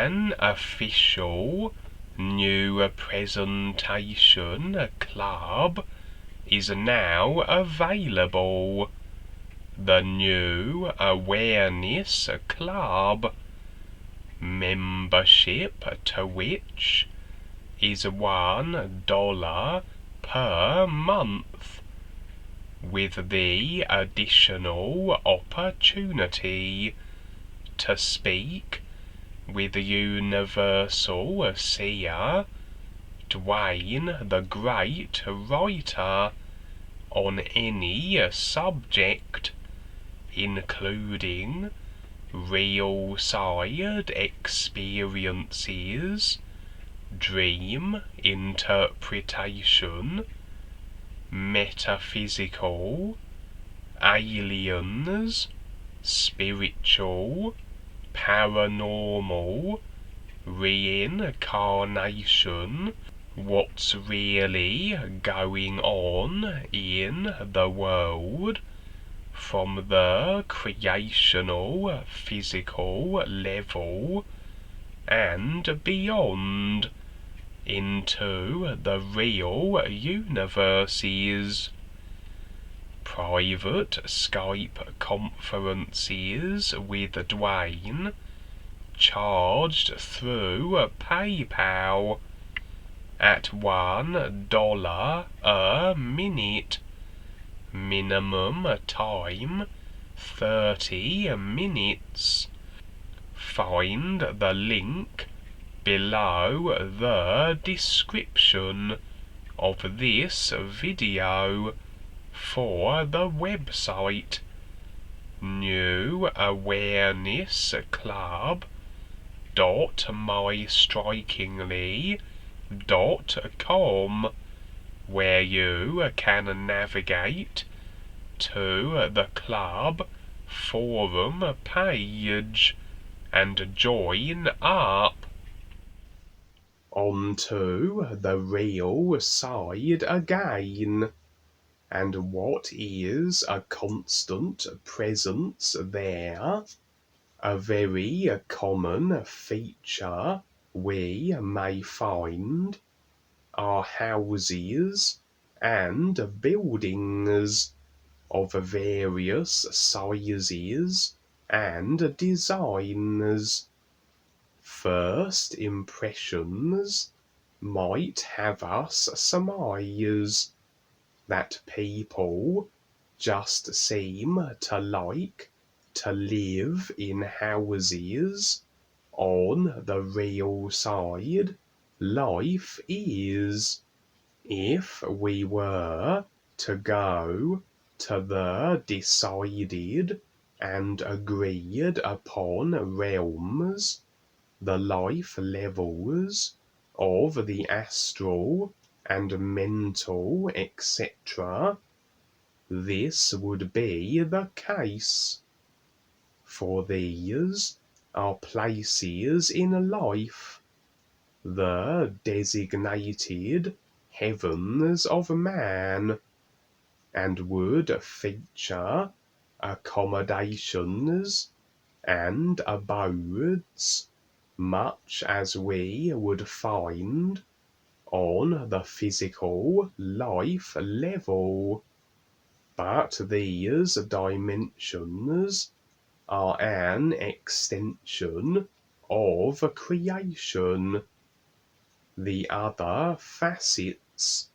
an official new presentation club is now available. The new Awareness Club, membership to which is $1 per month, with the additional opportunity to speak with Universal Seer Duane the Great Writer on any subject, including real side experiences, dream interpretation, metaphysical, aliens, spiritual, paranormal, reincarnation, what's really going on in the world from the creational physical level and beyond into the real universes. Private Skype conferences with Duane, charged through PayPal at $1 a minute. Minimum time 30 minutes. Find the link below the description of this video for the website newawarenessclub.mystrikingly.com, where you can navigate to the club forum page and join up. Onto the real side again. And what is a constant presence there? A very common feature we may find are houses and buildings of various sizes and designs. First impressions might have us surmise that people just seem to like to live in houses. On the real side, life is. If we were to go to the decided and agreed upon realms, the life levels of the astral and mental, etc., this would be the case. For these are places in life, the designated heavens of man, and would feature accommodations and abodes much as we would find on the physical life level. But these dimensions are an extension of creation. The other facets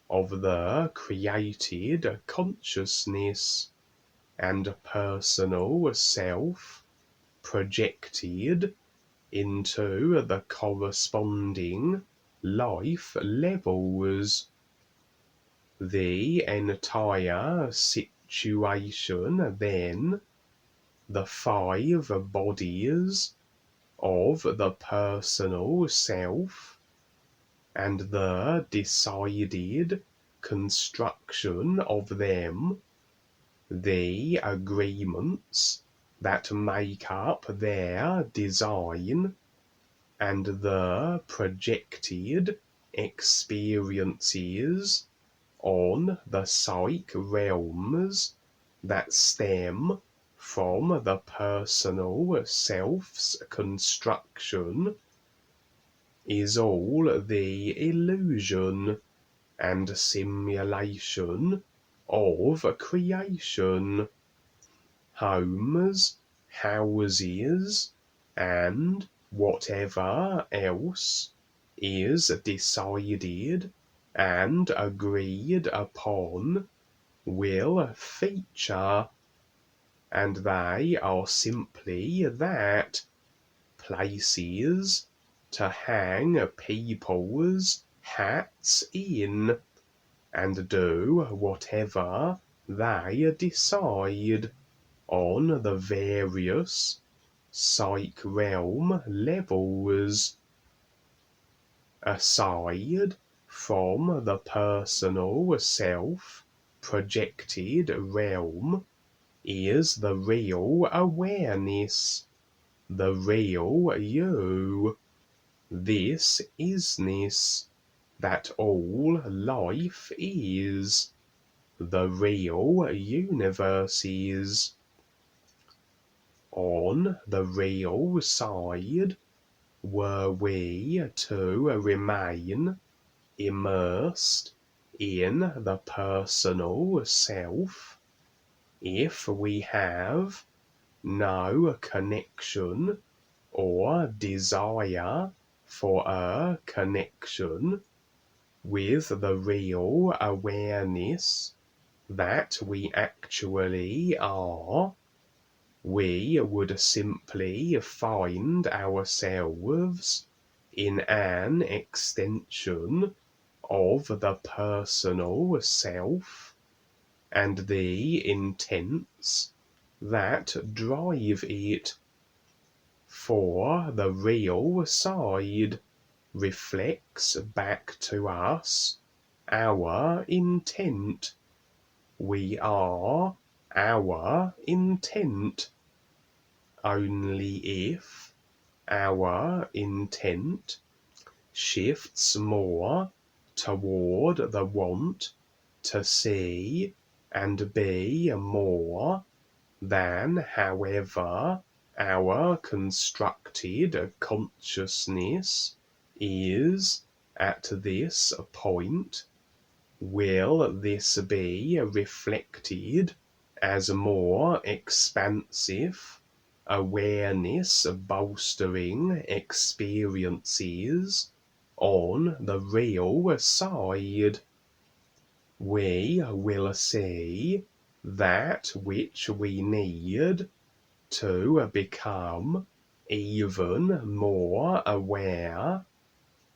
of the created consciousness and personal self projected into the corresponding life levels. The entire situation then, the 5 bodies of the personal self and the decided construction of them, the agreements that make up their design, and the projected experiences on the psych realms that stem from the personal self's construction is all the illusion and simulation of creation. Homes, houses, and whatever else is decided and agreed upon will feature, and they are simply that, places to hang people's hats in and do whatever they decide on the various psych realm levels. Aside from the personal self projected realm is the real awareness, the real you, this isness that all life is, the real universe is. On the real side, were we to remain immersed in the personal self, if we have no connection or desire for a connection with the real awareness that we actually are, we would simply find ourselves in an extension of the personal self, and the intents that drive it. For the real side reflects back to us our intent. We are our intent. Only if our intent shifts more toward the want to see and be more than however our constructed consciousness is at this point, will this be reflected as more expansive, awareness bolstering experiences on the real side. We will see that which we need to become even more aware,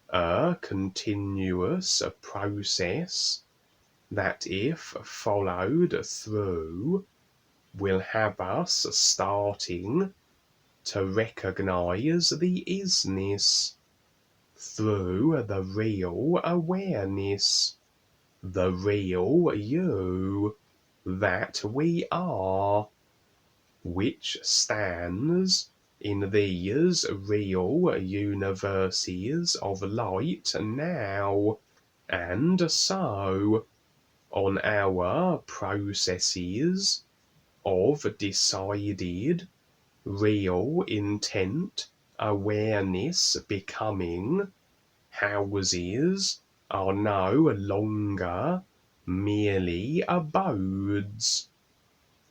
a continuous process that, if followed through, will have us starting to recognize the isness through the real awareness, the real you that we are, which stands in these real universes of light now, and so, on our processes of decided real intent awareness becoming, houses are no longer merely abodes.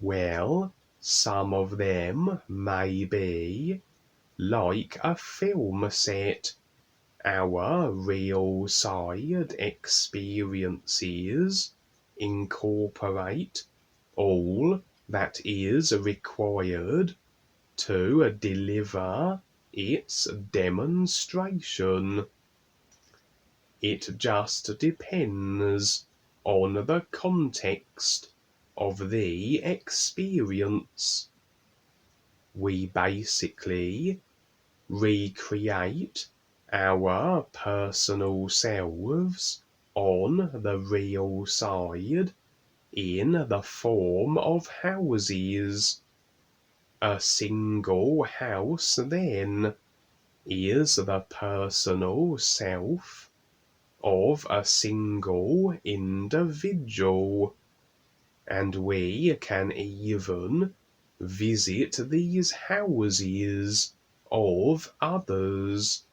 Well, some of them may be, like a film set. Our real side experiences incorporate all that is required to deliver its demonstration. It just depends on the context of the experience. We basically recreate our personal selves on the real side in the form of houses. A single house, then, is the personal self of a single individual, and we can even visit these houses of others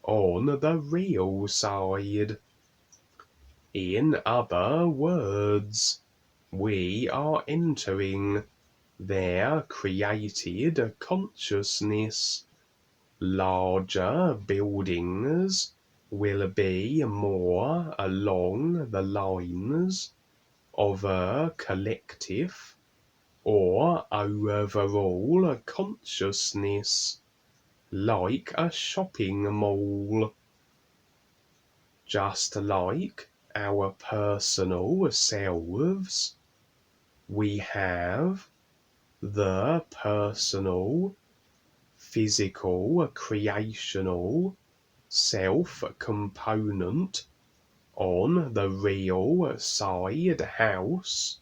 on the real side. In other words, we are entering their created consciousness. Larger buildings will be more along the lines of a collective or overall consciousness, like a shopping mall. Just like our personal selves, we have the personal, physical, creational self component on the real side house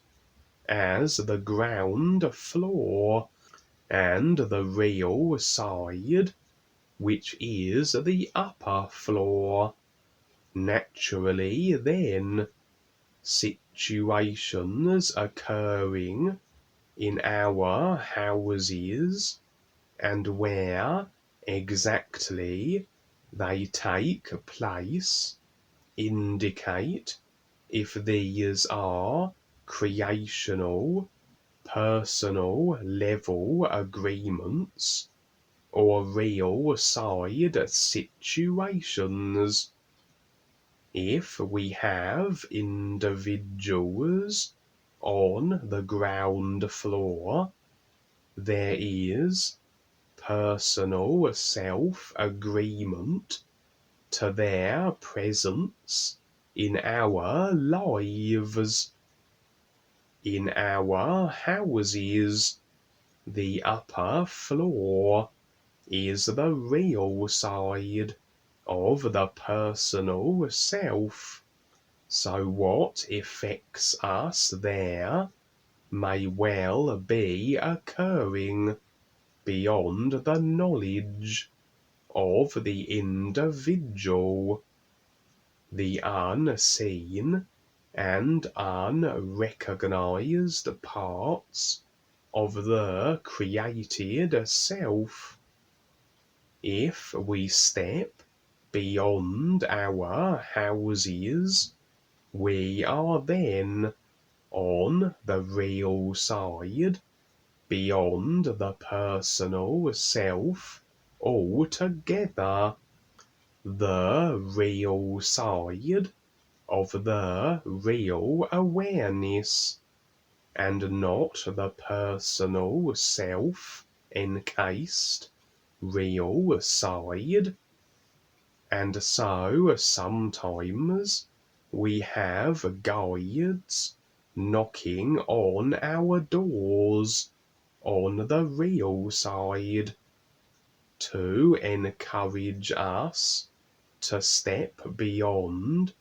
as the ground floor, and the real side, which is the upper floor. Naturally, then, situations occurring in our houses and where exactly they take place indicate if these are creational, personal level agreements or real side situations. If we have individuals on the ground floor, there is personal self-agreement to their presence in our lives. In our houses, the upper floor is the real side of the personal self. So what affects us there may well be occurring beyond the knowledge of the individual. The unseen and unrecognized parts of the created self. If we step beyond our houses, we are then on the real side, beyond the personal self altogether, the real side of the real awareness, and not the personal self encased real side. And so sometimes we have guides knocking on our doors on the real side to encourage us to step beyond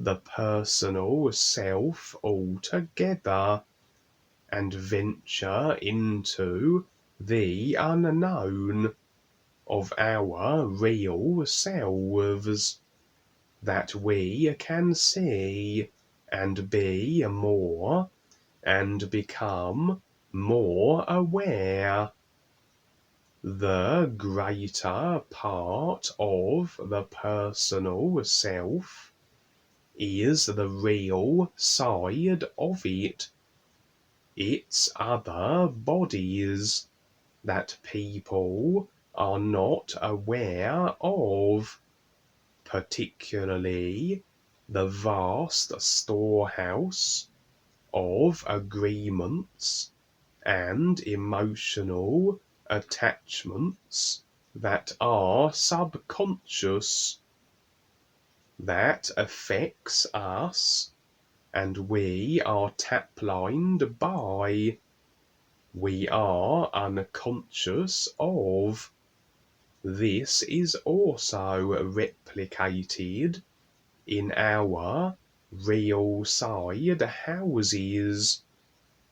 the personal self altogether and venture into the unknown of our real selves, that we can see and be more and become more aware. The greater part of the personal self is the real side of it. It's other bodies that people are not aware of, particularly the vast storehouse of agreements and emotional attachments that are subconscious, that affects us and we are tap-lined by, we are unconscious of. This is also replicated in our real side houses.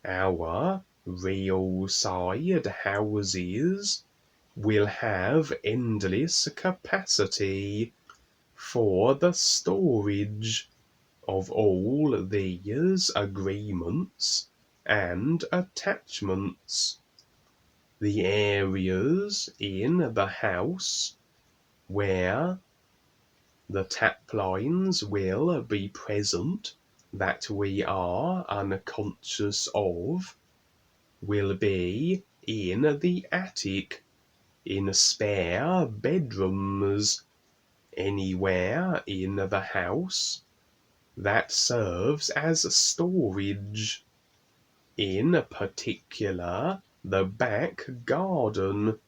Our real side houses will have endless capacity for the storage of all these agreements and attachments. the areas in the house where the tap lines will be present that we are unconscious of will be in the attic, in spare bedrooms, anywhere in the house that serves as storage. In particular, the back garden,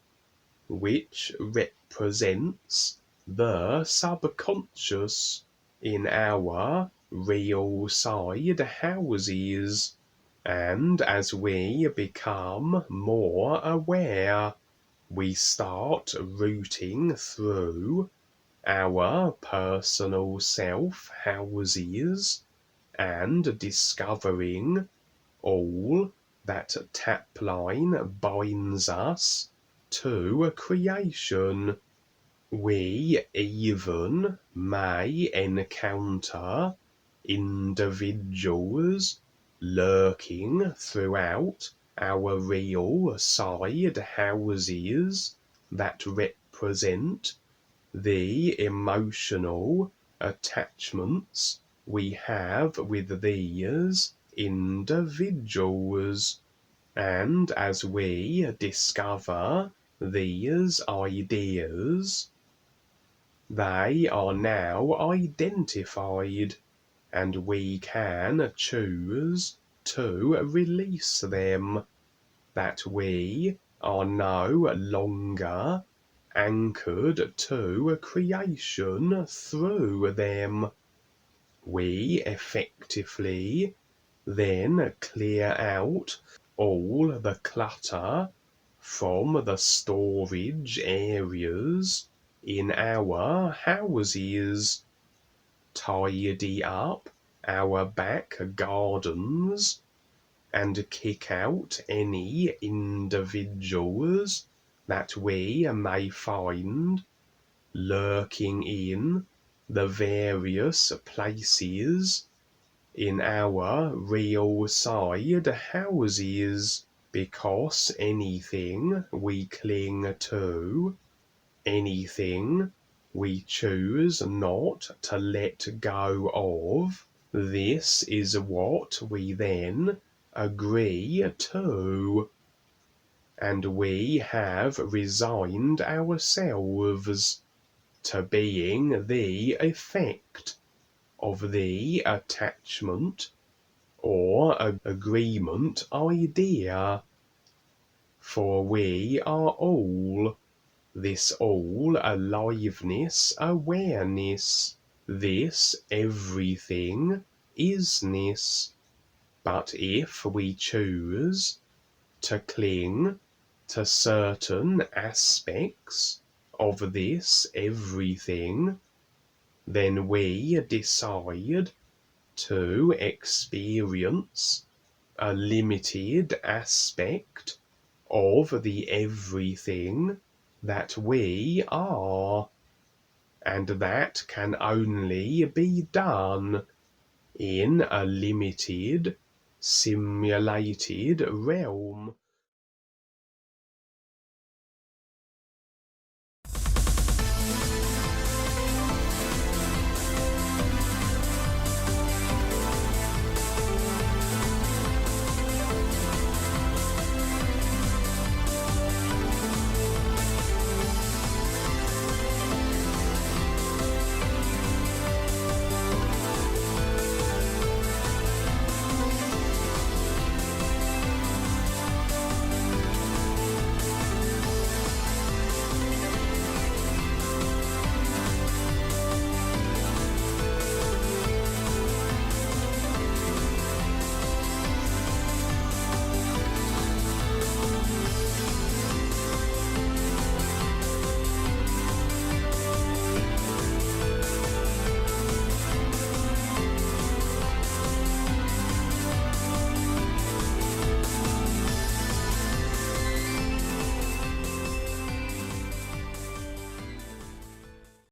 which represents the subconscious in our real side houses. And as we become more aware, we start rooting through our personal self houses and discovering all that tapline binds us to creation. We even may encounter individuals lurking throughout our real side houses that represent the emotional attachments we have with these individuals. And as we discover these ideas, they are now identified, and we can choose to release them, that we are no longer anchored to creation through them. We effectively then clear out all the clutter from the storage areas in our houses, tidy up our back gardens, and kick out any individuals that we may find lurking in the various places in our real side houses, because anything we cling to, anything we choose not to let go of, this is what we then agree to, and we have resigned ourselves to being the effect of the attachment or agreement idea. For we are all this all aliveness awareness, this everything isness. But if we choose to cling to certain aspects of this everything, then we decide to experience a limited aspect of the everything that we are, and that can only be done in a limited, simulated realm.